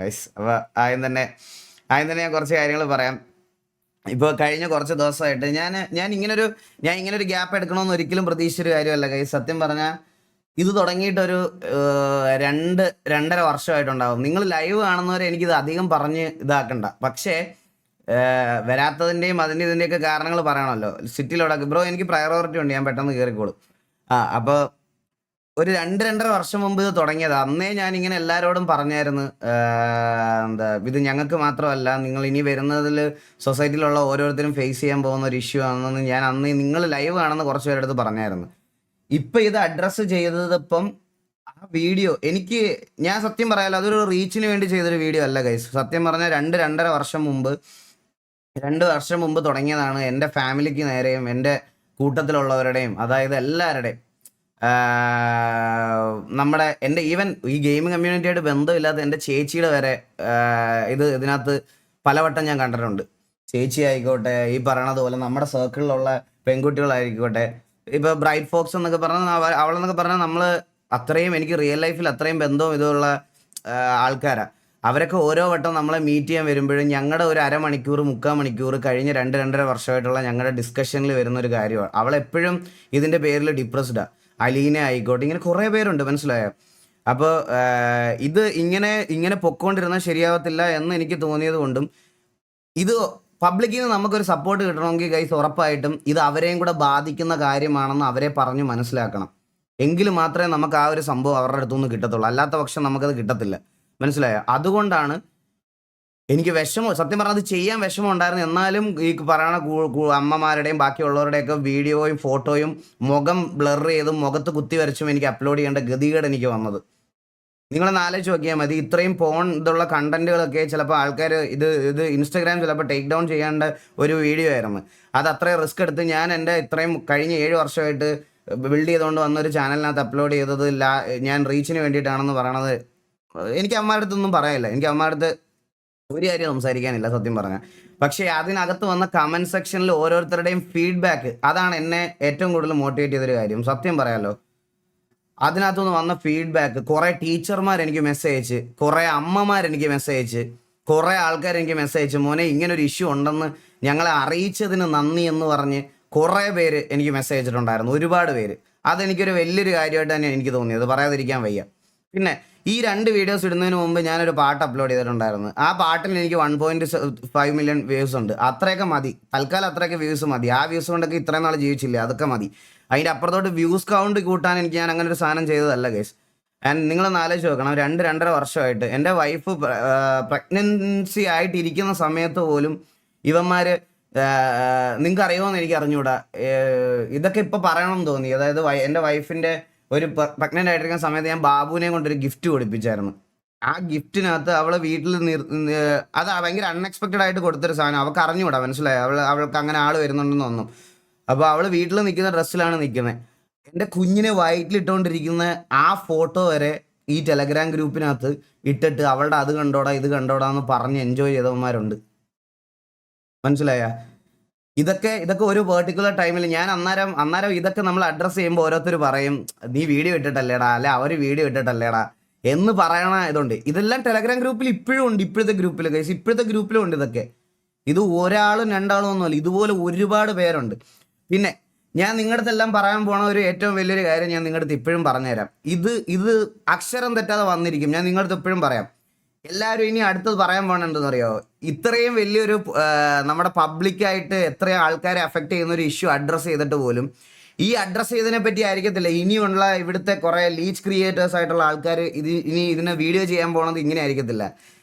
Guys. അപ്പോൾ ആദ്യം തന്നെ ഞാൻ കുറച്ച് കാര്യങ്ങൾ പറയാം. ഇപ്പോൾ കഴിഞ്ഞ കുറച്ച് ദിവസമായിട്ട് ഞാൻ ഇങ്ങനൊരു ഗ്യാപ്പ് എടുക്കണമെന്ന് ഒരിക്കലും പ്രതീക്ഷിച്ചൊരു കാര്യമല്ല ഗൈസ്. സത്യം പറഞ്ഞാൽ ഇത് തുടങ്ങിയിട്ടൊരു 2-2.5 വർഷമായിട്ടുണ്ടാവും. നിങ്ങൾ ലൈവ് കാണുന്നവരെ എനിക്കിത് അധികം പറഞ്ഞ് ഇതാക്കണ്ട. പക്ഷേ വരാത്തതിൻ്റെയും ഇതിൻ്റെയൊക്കെ കാരണങ്ങൾ പറയണമല്ലോ. സിറ്റിയിലോടെ ബ്രോ എനിക്ക് പ്രയോറിറ്റി ഉണ്ട്, ഞാൻ പെട്ടെന്ന് കയറിക്കോളും. അപ്പോൾ ഒരു 2-2.5 വർഷം മുമ്പ് ഇത് തുടങ്ങിയത്. അന്നേ ഞാൻ ഇങ്ങനെ എല്ലാവരോടും പറഞ്ഞായിരുന്നു, ഇത് ഞങ്ങൾക്ക് മാത്രമല്ല, നിങ്ങൾ ഇനി വരുന്നതിൽ സൊസൈറ്റിയിലുള്ള ഓരോരുത്തരും ഫേസ് ചെയ്യാൻ പോകുന്ന ഒരു ഇഷ്യൂ ആണെന്ന് ഞാൻ അന്ന് നിങ്ങൾ ലൈവ് കാണുന്ന കുറച്ച് പേരുടെ അടുത്ത് പറഞ്ഞായിരുന്നു. ഇപ്പം ഇത് അഡ്രസ്സ് ചെയ്തതിപ്പം ആ വീഡിയോ ഞാൻ സത്യം പറയാലോ, അതൊരു റീച്ചിന് വേണ്ടി ചെയ്തൊരു വീഡിയോ അല്ല ഗൈസ്. സത്യം പറഞ്ഞാൽ 2-2.5 വർഷം മുമ്പ് 2 വർഷം മുമ്പ് തുടങ്ങിയതാണ്. എൻ്റെ ഫാമിലിക്ക് നേരെയും എൻ്റെ കൂട്ടത്തിലുള്ളവരുടെയും, അതായത് എല്ലാവരുടെയും, എൻ്റെ ഈവൻ ഈ ഗെയിമിംഗ് കമ്മ്യൂണിറ്റിയായിട്ട് ബന്ധമില്ലാത്ത എൻ്റെ ചേച്ചിയുടെ വരെ ഇതിനകത്ത് പലവട്ടം ഞാൻ കണ്ടിട്ടുണ്ട്. ചേച്ചി ആയിക്കോട്ടെ, ഈ പറയണത് പോലെ നമ്മുടെ സർക്കിളിലുള്ള പെൺകുട്ടികളായിക്കോട്ടെ, ഇപ്പോൾ ബ്രൈറ്റ് ഫോക്സ് എന്നൊക്കെ പറഞ്ഞാൽ അവളെന്നൊക്കെ പറഞ്ഞാൽ നമ്മൾ അത്രയും, എനിക്ക് റിയൽ ലൈഫിൽ അത്രയും ബന്ധവും ഇതുള്ള ആൾക്കാരാണ്. അവരൊക്കെ ഓരോ വട്ടം നമ്മളെ മീറ്റ് ചെയ്യാൻ വരുമ്പോഴും ഞങ്ങളുടെ ഒരു 1/2 മണിക്കൂർ 3/4 മണിക്കൂർ കഴിഞ്ഞ് 2-2.5 വർഷമായിട്ടുള്ള ഞങ്ങളുടെ ഡിസ്കഷനിൽ വരുന്ന ഒരു കാര്യമാണ്. അവളെപ്പോഴും ഇതിൻ്റെ പേരിൽ ഡിപ്രസ്ഡാണ്. അലീന ആയിക്കോട്ടെ, ഇങ്ങനെ കുറേ പേരുണ്ട്, മനസ്സിലായോ? അപ്പോൾ ഇത് ഇങ്ങനെ പൊക്കോണ്ടിരുന്നാൽ ശരിയാവത്തില്ല എന്ന് എനിക്ക് തോന്നിയത് കൊണ്ടും, ഇത് പബ്ലിക്കിൽ നിന്ന് നമുക്കൊരു സപ്പോർട്ട് കിട്ടണമെങ്കിൽ ഗൈസ് ഉറപ്പായിട്ടും ഇത് അവരെയും കൂടെ ബാധിക്കുന്ന കാര്യമാണെന്ന് അവരെ പറഞ്ഞ് മനസ്സിലാക്കണം. എങ്കിൽ മാത്രമേ നമുക്ക് ആ ഒരു സംഭവം അവരുടെ അടുത്തുനിന്ന് കിട്ടത്തുള്ളൂ. അല്ലാത്ത പക്ഷം നമുക്കത് കിട്ടത്തില്ല, മനസ്സിലായോ? അതുകൊണ്ടാണ് എനിക്ക് സത്യം പറഞ്ഞാൽ അത് ചെയ്യാൻ വിഷമം ഉണ്ടായിരുന്നു. എന്നാലും ഈ പറയണ അമ്മമാരുടെയും ബാക്കിയുള്ളവരുടെയൊക്കെ വീഡിയോയും ഫോട്ടോയും മുഖം ബ്ലർ ചെയ്തും മുഖത്ത് കുത്തി വരച്ചും എനിക്ക് അപ്ലോഡ് ചെയ്യേണ്ട ഗതികേട് എനിക്ക് വന്നത്. നിങ്ങളൊന്ന് ആലോചിച്ച് നോക്കിയാൽ മതി. ഇത്രയും ഇതുള്ള കണ്ടന്റുകളൊക്കെ ചിലപ്പോൾ ആൾക്കാർ ഇത് ഇൻസ്റ്റാഗ്രാം ചിലപ്പോൾ ടേക്ക് ഡൗൺ ചെയ്യേണ്ട ഒരു വീഡിയോ ആയിരുന്നു. അത് അത്രയും റിസ്ക് എടുത്ത് ഞാൻ എൻ്റെ ഇത്രയും കഴിഞ്ഞ 7 വർഷമായിട്ട് ബിൽഡ് ചെയ്തുകൊണ്ട് വന്നൊരു ചാനലിനകത്ത് അപ്ലോഡ് ചെയ്തത് ഞാൻ റീച്ചിന് വേണ്ടിയിട്ടാണെന്ന് പറയണത്. എനിക്ക് അമ്മയുടെ അടുത്തൊന്നും പറയാനില്ല, എനിക്ക് അമ്മയുടെ അടുത്ത് ഒരു കാര്യം സംസാരിക്കാനില്ല സത്യം പറഞ്ഞാൽ. പക്ഷേ അതിനകത്ത് വന്ന കമൻറ്റ് സെക്ഷനിൽ ഓരോരുത്തരുടെയും ഫീഡ്ബാക്ക്, അതാണ് എന്നെ ഏറ്റവും കൂടുതൽ മോട്ടിവേറ്റ് ചെയ്തൊരു കാര്യം. സത്യം പറയാമല്ലോ, അതിനകത്തുനിന്ന് വന്ന ഫീഡ്ബാക്ക്, കുറേ ടീച്ചർമാർ എനിക്ക് മെസ്സേജ് അയച്ച്, കുറേ അമ്മമാർ എനിക്ക് മെസ്സേജ് അയച്ച്, കുറേ ആൾക്കാർ എനിക്ക് മെസ്സേജ് അയച്ച്, മോനെ ഇങ്ങനൊരു ഇഷ്യൂ ഉണ്ടെന്ന് ഞങ്ങളെ അറിയിച്ചതിന് നന്ദി എന്ന് പറഞ്ഞ് കുറേ പേര് എനിക്ക് മെസ്സേജ് അയച്ചിട്ടുണ്ടായിരുന്നു, ഒരുപാട് പേര്. അതെനിക്കൊരു വലിയൊരു കാര്യമായിട്ട് തന്നെ എനിക്ക് തോന്നിയത്, പറയാതിരിക്കാൻ വയ്യ. പിന്നെ ഈ 2 വീഡിയോസ് ഇടുന്നതിന് മുമ്പ് ഞാനൊരു പാട്ട് അപ്ലോഡ് ചെയ്തിട്ടുണ്ടായിരുന്നു. ആ പാട്ടിൽ എനിക്ക് 1.5 മില്യൺ വ്യൂസ് ഉണ്ട്. അത്രയൊക്കെ മതി, തൽക്കാലം അത്രയൊക്കെ വ്യൂസ് മതി. ആ വ്യൂസ് കൊണ്ടൊക്കെ ഇത്രയും നാൾ ജീവിച്ചില്ല, അതൊക്കെ മതി. അതിൻ്റെ അപ്പുറത്തോട്ട് വ്യൂസ് കൗണ്ട് കൂട്ടാൻ ഞാൻ അങ്ങനെ ഒരു സാധനം ചെയ്തതല്ല ഗൈസ്. ആൻഡ് നിങ്ങളൊന്ന് ആലോചിച്ച് നോക്കണം, 2-2.5 വർഷമായിട്ട് എൻ്റെ വൈഫ് പ്രഗ്നൻസി ആയിട്ടിരിക്കുന്ന സമയത്ത് പോലും ഇവന്മാർ, നിങ്ങൾക്ക് അറിയുമോയെന്ന് എനിക്ക് അറിഞ്ഞൂടാ, ഇതൊക്കെ ഇപ്പോൾ പറയണമെന്ന് തോന്നി. അതായത് എൻ്റെ വൈഫിൻ്റെ ഒരു പ്രഗ്നൻ്റ് ആയിട്ടിരിക്കുന്ന സമയത്ത് ഞാൻ ബാബുവിനെ കൊണ്ടൊരു ഗിഫ്റ്റ് കൊടുപ്പിച്ചായിരുന്നു. ആ ഗിഫ്റ്റിനകത്ത് അവളെ വീട്ടിൽ അത് ഭയങ്കര അൺഎക്സ്പെക്റ്റഡ് ആയിട്ട് കൊടുത്തൊരു സാധനം. അവൾക്ക് അറിഞ്ഞൂടാ, മനസ്സിലായി, അവൾക്ക് അങ്ങനെ ആൾ വരുന്നുണ്ടെന്ന് തോന്നും. അപ്പോൾ അവൾ വീട്ടിൽ നിൽക്കുന്ന ഡ്രസ്സിലാണ് നിൽക്കുന്നത്. എൻ്റെ കുഞ്ഞിനെ വയറ്റിലിട്ടുകൊണ്ടിരിക്കുന്ന ആ ഫോട്ടോ വരെ ഈ ടെലഗ്രാം ഗ്രൂപ്പിനകത്ത് ഇട്ടിട്ട് അവളുടെ അത് കണ്ടോടാ ഇത് കണ്ടോടാ എന്ന് പറഞ്ഞ് എൻജോയ് ചെയ്തവന്മാരുണ്ട്, മനസ്സിലായ? ഇതൊക്കെ ഒരു പെർട്ടിക്കുലർ ടൈമിൽ ഞാൻ അന്നേരം ഇതൊക്കെ നമ്മൾ അഡ്രസ്സ് ചെയ്യുമ്പോൾ ഓരോരുത്തർ പറയും, നീ വീഡിയോ ഇട്ടിട്ടല്ലേടാ, അല്ലെ അവർ വീഡിയോ ഇട്ടിട്ടല്ലേടാ എന്ന് പറയണ ഇതുണ്ട്. ഇതെല്ലാം ടെലഗ്രാം ഗ്രൂപ്പിൽ ഇപ്പോഴും ഉണ്ട്, ഇപ്പോഴത്തെ ഗ്രൂപ്പിലും ഉണ്ട് ഇതൊക്കെ. ഇത് ഒരാളും 2 ആളും ഒന്നുമല്ല, ഇതുപോലെ ഒരുപാട് പേരുണ്ട്. പിന്നെ ഞാൻ നിങ്ങളുടെ അടുത്തെല്ലാം പറയാൻ പോണ ഒരു ഏറ്റവും വലിയൊരു കാര്യം ഞാൻ നിങ്ങളുടെ അടുത്ത് ഇപ്പോഴും പറഞ്ഞുതരാം. ഇത് അക്ഷരം തെറ്റാതെ വന്നിരിക്കും, ഞാൻ നിങ്ങളുടെ അടുത്ത് എപ്പോഴും പറയാം. എല്ലാവരും ഇനി അടുത്തത് പറയാൻ പോകണമെന്ന് അറിയാമോ? ഇത്രയും വലിയൊരു നമ്മുടെ പബ്ലിക്കായിട്ട് എത്രയും ആൾക്കാരെ അഫക്റ്റ് ചെയ്യുന്ന ഒരു ഇഷ്യൂ അഡ്രസ്സ് ചെയ്തിട്ട് പോലും ഈ അഡ്രസ്സ് ചെയ്തതിനെ പറ്റി ആയിരിക്കത്തില്ല ഇനിയുള്ള ഇവിടുത്തെ കുറേ ലീച്ച് ക്രിയേറ്റേഴ്സ് ആയിട്ടുള്ള ആൾക്കാർ ഇതിനെ വീഡിയോ ചെയ്യാൻ പോകണത് ഇങ്ങനെ ആയിരിക്കത്തില്ല.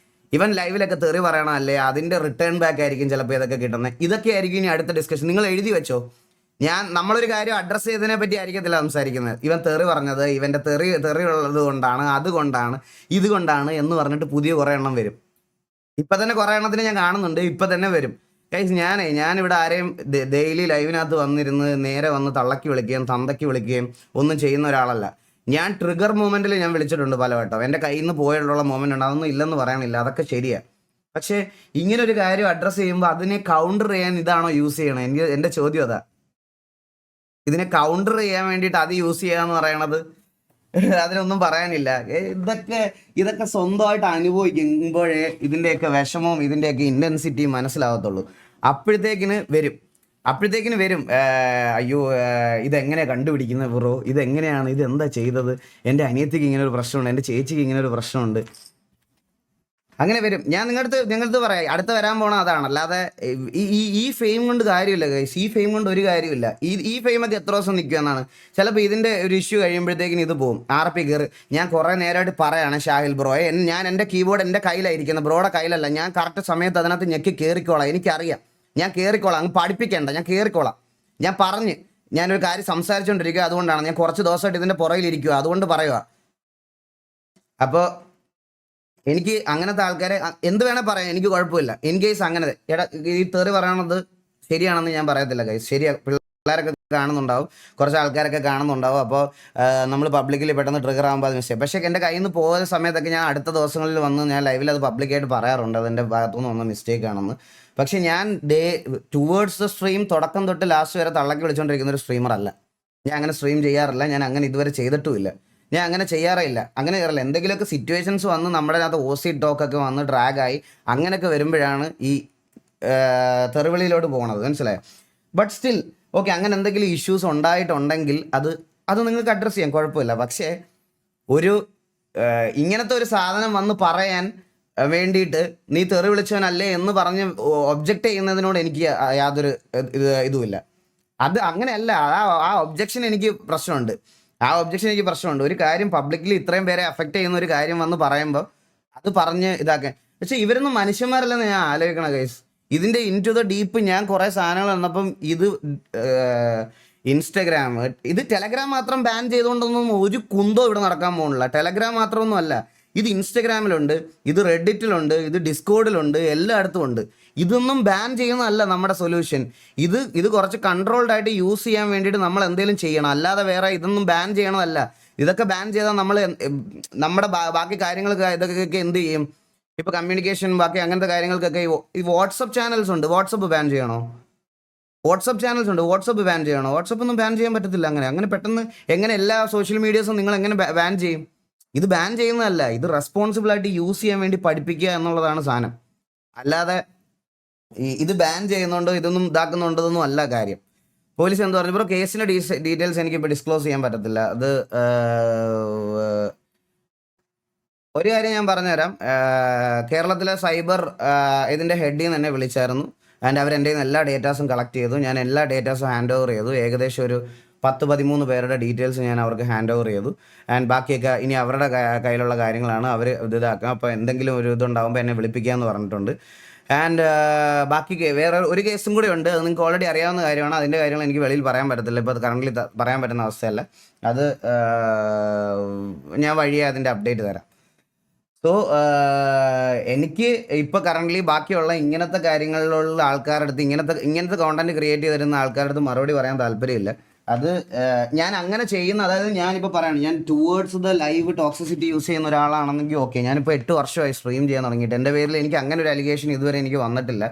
ഇവൻ ലൈവിലൊക്കെ തെറി പറയണമല്ലേ, അതിൻ്റെ റിട്ടേൺ ബാക്ക് ആയിരിക്കും ചിലപ്പോൾ ഇതൊക്കെ കിട്ടുന്നത്. ഇതൊക്കെ ആയിരിക്കും ഇനി അടുത്ത ഡിസ്കഷൻ. നിങ്ങൾ എഴുതി വെച്ചോ, നമ്മളൊരു കാര്യം അഡ്രസ്സ് ചെയ്തതിനെ പറ്റി ആയിരിക്കത്തില്ല സംസാരിക്കുന്നത്. ഇവൻ തെറി പറഞ്ഞത് ഇവൻ്റെ തെറി ഉള്ളത് കൊണ്ടാണ്, അതുകൊണ്ടാണ്, ഇതുകൊണ്ടാണ് എന്ന് പറഞ്ഞിട്ട് പുതിയ കുറേ എണ്ണം വരും. ഇപ്പം തന്നെ കുറേ എണ്ണത്തിന് ഞാൻ കാണുന്നുണ്ട്, ഇപ്പം തന്നെ വരും. ഗൈസ്, ഞാനിവിടെ ആരെയും ഡെയിലി ലൈവിനകത്ത് വന്നിരുന്ന് നേരെ വന്ന് തള്ളക്കി വിളിക്കുകയും തന്തയ്ക്ക് വിളിക്കുകയും ഒന്നും ചെയ്യുന്ന ഒരാളല്ല. ഞാൻ ട്രിഗർ മൂമെൻറ്റിൽ ഞാൻ വിളിച്ചിട്ടുണ്ട് പലവട്ടം. എൻ്റെ കയ്യിൽ നിന്ന് പോയിട്ടുള്ള മൂമെൻ്റ് ഉണ്ട്, അതൊന്നും ഇല്ലെന്ന് പറയാനില്ല, അതൊക്കെ ശരിയാണ്. പക്ഷേ ഇങ്ങനൊരു കാര്യം അഡ്രസ്സ് ചെയ്യുമ്പോൾ അതിനെ കൗണ്ടർ ചെയ്യാൻ ഇതാണോ യൂസ് ചെയ്യണത്? എൻ്റെ ചോദ്യം അതാ. ഇതിനെ കൗണ്ടർ ചെയ്യാൻ വേണ്ടിയിട്ട് അത് യൂസ് ചെയ്യാന്ന് പറയണത് അതിനൊന്നും പറയാനില്ല. ഇതൊക്കെ ഇതൊക്കെ സ്വന്തമായിട്ട് അനുഭവിക്കുമ്പോഴേ ഇതിൻ്റെയൊക്കെ വിഷമവും ഇതിൻ്റെയൊക്കെ ഇൻറ്റൻസിറ്റിയും മനസ്സിലാവത്തുള്ളൂ. അപ്പോഴത്തേക്കിന് വരും അപ്പോഴത്തേക്കിന് വരും അയ്യോ ഇതെങ്ങനെയാണ് കണ്ടുപിടിക്കുന്നത് ബ്രോ, ഇതെങ്ങനെയാണ്, ഇതെന്താ ചെയ്തത്, എൻ്റെ അനിയത്തിക്ക് ഇങ്ങനെ ഒരു പ്രശ്നമുണ്ട്, എൻ്റെ ചേച്ചിക്ക് ഇങ്ങനെ ഒരു പ്രശ്നമുണ്ട്, അങ്ങനെ വരും. ഞാൻ നിങ്ങളടുത്ത് പറയാം, അടുത്ത് വരാൻ പോണ അതാണ്. അല്ലാതെ ഈ ഫെയിം കൊണ്ട് കാര്യമില്ല ഗൈസ്, ഈ ഫെയിം കൊണ്ട് ഒരു കാര്യമില്ല. ഈ ഫെയിമൊക്കെ എത്ര ദിവസം നിൽക്കുക എന്നാണ്. ചിലപ്പോൾ ഇതിൻ്റെ ഒരു ഇഷ്യൂ കഴിയുമ്പോഴത്തേക്കിന് ഇത് പോകും, RP കയറി. ഞാൻ കുറേ നേരമായിട്ട് പറയാണ് ഷാഹിൽ ബ്രോയെ, ഞാൻ എൻ്റെ കീബോർഡ് എൻ്റെ കയ്യിലായിരിക്കുന്നത്, ബ്രോയുടെ കയ്യിലല്ല. ഞാൻ കറക്റ്റ് സമയത്ത് അതിനകത്ത് ഞെക്കി കയറിക്കോളാം, എനിക്കറിയാം, ഞാൻ കയറിക്കോളാം, അങ്ങ് പഠിപ്പിക്കേണ്ട, ഞാൻ കയറിക്കോളാം. ഞാനൊരു കാര്യം സംസാരിച്ചുകൊണ്ടിരിക്കുക, അതുകൊണ്ടാണ് ഞാൻ കുറച്ച് ദിവസമായിട്ട് ഇതിൻ്റെ പുറകിലിരിക്കുക, അതുകൊണ്ട് പറയുക. അപ്പോൾ എനിക്ക് അങ്ങനത്തെ ആൾക്കാരെ എന്ത് വേണേൽ പറയാം, എനിക്ക് കുഴപ്പമില്ല. ഇൻ കേസ് അങ്ങനെ എടാ ഈ തെറി പറയണത് ശരിയാണെന്ന് ഞാൻ പറയത്തില്ല ഗൈസ്, ശരിയാ. പിള്ളേരൊക്കെ കാണുന്നുണ്ടാവും, കുറച്ച് ആൾക്കാരൊക്കെ കാണുന്നുണ്ടാവും. അപ്പോൾ നമ്മൾ പബ്ലിക്കലി പെട്ടെന്ന് ട്രിഗർ ആകുമ്പോൾ അത് മിസ്റ്റേക്ക്. പക്ഷേ എൻ്റെ കയ്യിൽ നിന്ന് പോകുന്ന സമയത്തൊക്കെ ഞാൻ അടുത്ത ദിവസങ്ങളിൽ വന്ന് ഞാൻ ലൈവിൽ അത് പബ്ലിക്കായിട്ട് പറയാറുണ്ട്, അതെൻ്റെ ഭാഗത്തുനിന്ന് വന്ന മിസ്റ്റേക്ക് ആണെന്ന്. പക്ഷേ ഞാൻ ടുവേർഡ്സ് ദ സ്ട്രീം തുടക്കം തൊട്ട് ലാസ്റ്റ് വരെ തള്ളക്കി വിളിച്ചുകൊണ്ടിരിക്കുന്ന ഒരു സ്ട്രീമർ അല്ല ഞാൻ. അങ്ങനെ സ്ട്രീം ചെയ്യാറില്ല, ഞാൻ അങ്ങനെ ഇതുവരെ ചെയ്തിട്ടുമില്ല, ഞാൻ അങ്ങനെ ചെയ്യാറില്ല. എന്തെങ്കിലുമൊക്കെ സിറ്റുവേഷൻസ് വന്ന് നമ്മുടെ അകത്ത് OC ടോക്കൊക്കെ വന്ന് ഡ്രാഗായി അങ്ങനെയൊക്കെ വരുമ്പോഴാണ് ഈ തെറിവിളിയിലോട്ട് പോകുന്നത്, മനസ്സിലായോ? ബട്ട് സ്റ്റിൽ ഓക്കെ, അങ്ങനെ എന്തെങ്കിലും ഇഷ്യൂസ് ഉണ്ടായിട്ടുണ്ടെങ്കിൽ അത് നിങ്ങൾക്ക് അഡ്രസ്സ് ചെയ്യാം, കുഴപ്പമില്ല. പക്ഷേ ഇങ്ങനത്തെ ഒരു സാധനം വന്ന് പറയാൻ വേണ്ടിയിട്ട് നീ തെറി വിളിച്ചവനല്ലേ എന്ന് പറഞ്ഞ് ഒബ്ജക്റ്റ് ചെയ്യുന്നതിനോട് എനിക്ക് യാതൊരു ഇതുമില്ല. അത് അങ്ങനെയല്ല, ആ ഒബ്ജക്ഷൻ എനിക്ക് പ്രശ്നമുണ്ട്. ഒരു കാര്യം പബ്ലിക്കലി ഇത്രയും പേരെ അഫക്റ്റ് ചെയ്യുന്ന ഒരു കാര്യം വന്ന് പറയുമ്പോൾ അത് പറഞ്ഞ് ഇതാക്കാൻ. പക്ഷെ ഇവരൊന്നും മനുഷ്യന്മാരല്ലെന്ന് ഞാൻ ആലോചിക്കണം ഗൈസ്. ഇതിൻ്റെ ഇൻ ടു ദ ഡീപ്പ് ഞാൻ കുറേ സാധനങ്ങൾ വന്നപ്പം ഇത് ഇൻസ്റ്റഗ്രാം, ഇത് ടെലഗ്രാം മാത്രം ബാൻ ചെയ്തുകൊണ്ടൊന്നും ഒരു കുന്തോ ഇവിടെ നടക്കാൻ പോകുന്നില്ല. ടെലഗ്രാം മാത്രമൊന്നും അല്ല, ഇത് ഇൻസ്റ്റഗ്രാമിലുണ്ട്, ഇത് റെഡിറ്റിലുണ്ട്, ഇത് ഡിസ്കോഡിലുണ്ട്, എല്ലായിടത്തും ഉണ്ട്. ഇതൊന്നും ബാൻ ചെയ്യുന്നതല്ല നമ്മുടെ സൊല്യൂഷൻ. ഇത് കുറച്ച് കൺട്രോൾഡ് ആയിട്ട് യൂസ് ചെയ്യാൻ വേണ്ടിയിട്ട് നമ്മൾ എന്തെങ്കിലും ചെയ്യണം, അല്ലാതെ വേറെ ഇതൊന്നും ബാൻ ചെയ്യണമല്ല. ഇതൊക്കെ ബാൻ ചെയ്താൽ നമ്മൾ നമ്മുടെ ബാക്കി കാര്യങ്ങൾക്ക് ഇതൊക്കെ എന്ത് ചെയ്യും? ഇപ്പോൾ കമ്മ്യൂണിക്കേഷൻ ബാക്കി അങ്ങനത്തെ കാര്യങ്ങൾക്കൊക്കെ ഈ വാട്സപ്പ് ചാനൽസ് ഉണ്ട്, വാട്സപ്പ് ബാൻ ചെയ്യണോ? വാട്സപ്പ് ബാൻ ചെയ്യണോ? വാട്സപ്പ് ഒന്നും ബാൻ ചെയ്യാൻ പറ്റത്തില്ല. അങ്ങനെ പെട്ടെന്ന് എങ്ങനെ എല്ലാ സോഷ്യൽ മീഡിയസും നിങ്ങൾ എങ്ങനെ ബാൻ ചെയ്യും? ഇത് ബാൻ ചെയ്യുന്നതല്ല, ഇത് റെസ്പോൺസിബിളായിട്ട് യൂസ് ചെയ്യാൻ വേണ്ടി പഠിപ്പിക്കുക എന്നുള്ളതാണ് സാധനം. അല്ലാതെ ഇത് ബാൻ ചെയ്യുന്നുണ്ടോ ഇതൊന്നും ഇതാക്കുന്നുണ്ടോന്നും അല്ല കാര്യം. പോലീസ് എന്ത് പറഞ്ഞു? ഇപ്പോൾ കേസിൻ്റെ ഡീറ്റെയിൽസ് എനിക്കിപ്പോൾ ഡിസ്ക്ലോസ് ചെയ്യാൻ പറ്റത്തില്ല. അത് ഒരു കാര്യം ഞാൻ പറഞ്ഞുതരാം. കേരളത്തിലെ സൈബർ ഇതിൻ്റെ ഹെഡിൽ നിന്ന് എന്നെ വിളിച്ചായിരുന്നു. ആൻഡ് അവരെൻ്റെ എല്ലാ ഡേറ്റാസും കളക്ട് ചെയ്തു. ഞാൻ എല്ലാ ഡേറ്റാസും ഹാൻഡ് ഓവർ ചെയ്തു. ഏകദേശം ഒരു 10-13 പേരുടെ ഡീറ്റെയിൽസ് ഞാൻ അവർക്ക് ഹാൻഡ് ഓവർ ചെയ്തു. ആൻഡ് ബാക്കിയൊക്കെ ഇനി അവരുടെ കയ്യിലുള്ള കാര്യങ്ങളാണ്, അവർ ഇതാക്കാം. അപ്പോൾ എന്തെങ്കിലും ഒരു ഇതുണ്ടാകുമ്പോൾ എന്നെ വിളിപ്പിക്കുക എന്ന് പറഞ്ഞിട്ടുണ്ട്. ആൻഡ് ബാക്കി വേറെ ഒരു കേസും കൂടി ഉണ്ട്, അത് നിങ്ങൾക്ക് ഓൾറെഡി അറിയാവുന്ന കാര്യമാണ്. അതിൻ്റെ കാര്യങ്ങൾ എനിക്ക് വെളിയിൽ പറയാൻ പറ്റത്തില്ല, ഇപ്പോൾ അത് കറണ്ട്ലി പറയാൻ പറ്റുന്ന അവസ്ഥയല്ല. അത് ഞാൻ വഴിയെ അതിൻ്റെ അപ്ഡേറ്റ് തരാം. സോ എനിക്ക് ഇപ്പോൾ കറണ്ട്ലി ബാക്കിയുള്ള ഇങ്ങനത്തെ കാര്യങ്ങളിലുള്ള ആൾക്കാരുടെ അടുത്ത് ഇങ്ങനത്തെ കോണ്ടന്റ് ക്രിയേറ്റ് ചെയ്ത് തരുന്ന ആൾക്കാരുടെ അടുത്ത് മറുപടി പറയാൻ താല്പര്യമില്ല. അത് ഞാൻ അങ്ങനെ ചെയ്യുന്ന, അതായത് ഞാനിപ്പോൾ പറയണം, ഞാൻ towards the live toxicity use ചെയ്യുന്ന ഒരാളാണെന്നെങ്കിൽ ഓക്കെ. ഞാനിപ്പോൾ 8 വർഷമായി സ്ട്രീം ചെയ്യാൻ തുടങ്ങിയിട്ട് എൻ്റെ പേരിൽ എനിക്ക് അങ്ങനെ ഒരു അലിഗേഷൻ ഇതുവരെ എനിക്ക് വന്നിട്ടില്ല.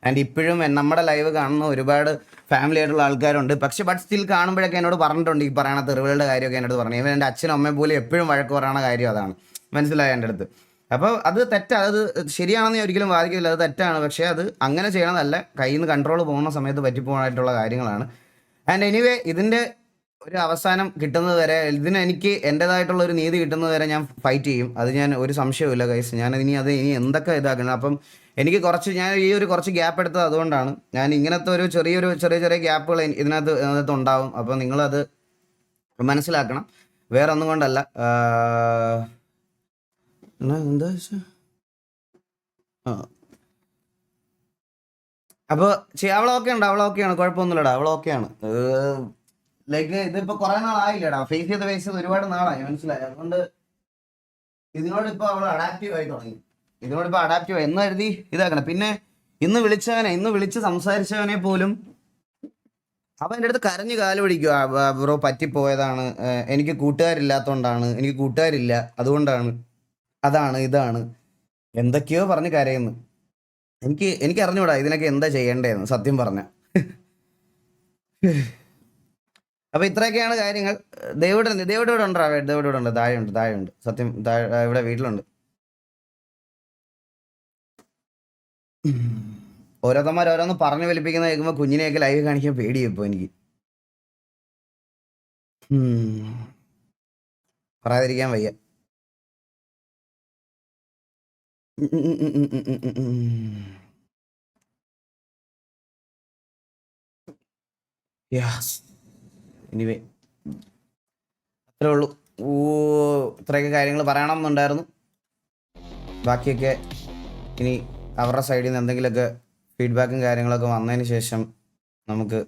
ആൻഡ് ഇപ്പോഴും നമ്മുടെ ലൈവ് കാണുന്ന ഒരുപാട് ഫാമിലി ആയിട്ടുള്ള ആൾക്കാരുണ്ട്. പക്ഷെ ബട്ട് സ്റ്റിൽ കാണുമ്പോഴൊക്കെ എന്നോട് പറഞ്ഞിട്ടുണ്ട് ഈ പറയണ തെറിവുകളുടെ കാര്യമൊക്കെ എന്നോട് പറഞ്ഞു. ഇവൻ എൻ്റെ അച്ഛനും അമ്മയും പോലും എപ്പോഴും വഴക്ക് പറയണ കാര്യം അതാണ്, മനസ്സിലായ എൻ്റെ അടുത്ത്. അപ്പോൾ അത് തെറ്റാണ്, അത് ശരിയാണെന്ന് ഞാൻ ഒരിക്കലും വാദിക്കില്ല, അത് തെറ്റാണ്. പക്ഷേ അത് അങ്ങനെ ചെയ്യണതല്ല, കയ്യിൽ നിന്ന് കൺട്രോൾ പോകുന്ന സമയത്ത് പറ്റിപ്പോകാനായിട്ടുള്ള കാര്യങ്ങളാണ്. ആൻഡ് എനിവേ ഇതിൻ്റെ ഒരു അവസാനം കിട്ടുന്നത് വരെ, എനിക്ക് എൻ്റേതായിട്ടുള്ള ഒരു നീതി കിട്ടുന്നത് വരെ ഞാൻ ഫൈറ്റ് ചെയ്യും. അത് ഞാൻ ഒരു സംശയവുമില്ല ഗൈസ്. ഞാൻ ഇനി എന്തൊക്കെ ഇതാക്കണം. അപ്പം എനിക്ക് ഞാൻ കുറച്ച് ഗ്യാപ്പ് എടുത്തത് അതുകൊണ്ടാണ്. ഞാൻ ഇങ്ങനത്തെ ചെറിയ ഗ്യാപ്പുകൾ ഇതിനകത്ത് ഉണ്ടാവും. അപ്പോൾ നിങ്ങളത് മനസ്സിലാക്കണം, വേറെ ഒന്നും കൊണ്ടല്ല. എന്താ വെച്ചാൽ അപ്പോൾ അവളോക്കെയാണ്, കുഴപ്പമൊന്നുമില്ലടാ, അവളോക്കെയാണ്. ലൈക്ക് ഇതിപ്പോൾ കുറേ നാളായില്ലടാ, ഫേസ് ചെയ്ത് ഒരുപാട് നാളായി, മനസ്സിലായി. അതുകൊണ്ട് ഇതിനോടിപ്പോൾ അവൾ അഡാപ്റ്റീവ് ആയി തുടങ്ങി. എന്ന് കരുതി ഇതാക്കണം. പിന്നെ ഇന്ന് വിളിച്ച് സംസാരിച്ചവനെ പോലും അവൻ എൻ്റെ അടുത്ത് കരഞ്ഞ് കാല് പിടിക്കുക, ബ്രോ പറ്റിപ്പോയതാണ്, എനിക്ക് കൂട്ടുകാരില്ലാത്തതുകൊണ്ടാണ്, എനിക്ക് കൂട്ടുകാരില്ല അതുകൊണ്ടാണ്, അതാണ് ഇതാണ് എന്തൊക്കെയോ പറഞ്ഞ് കരയുന്നു. എനിക്ക് അറിഞ്ഞൂടാ ഇതിനൊക്കെ എന്താ ചെയ്യേണ്ടതെന്ന് സത്യം പറഞ്ഞ. അപ്പൊ ഇത്രയൊക്കെയാണ് കാര്യങ്ങൾ. ദേവിടെ ഇവിടെ ഉണ്ടോ? ദേവിടെ ഇവിടെ ഉണ്ട്, താഴെയുണ്ട് സത്യം, ഇവിടെ വീട്ടിലുണ്ട്. ഓരോരുത്തന്മാർ ഓരോന്ന് പറഞ്ഞു വലിപ്പിക്കുന്ന കേൾക്കുമ്പോൾ കുഞ്ഞിനെയൊക്കെ ലൈവ് കാണിക്കാൻ പേടിയപ്പോ എനിക്ക്. പറയാതിരിക്കാൻ വയ്യ. എനിവേ അത്രേ ഉള്ളൂ. ഇത്രയൊക്കെ കാര്യങ്ങൾ പറയണം എന്നുണ്ടായിരുന്നു. ബാക്കിയൊക്കെ ഇനി അവരുടെ സൈഡിൽ നിന്ന് എന്തെങ്കിലുമൊക്കെ ഫീഡ്ബാക്കും കാര്യങ്ങളൊക്കെ വന്നതിന് ശേഷം നമുക്ക്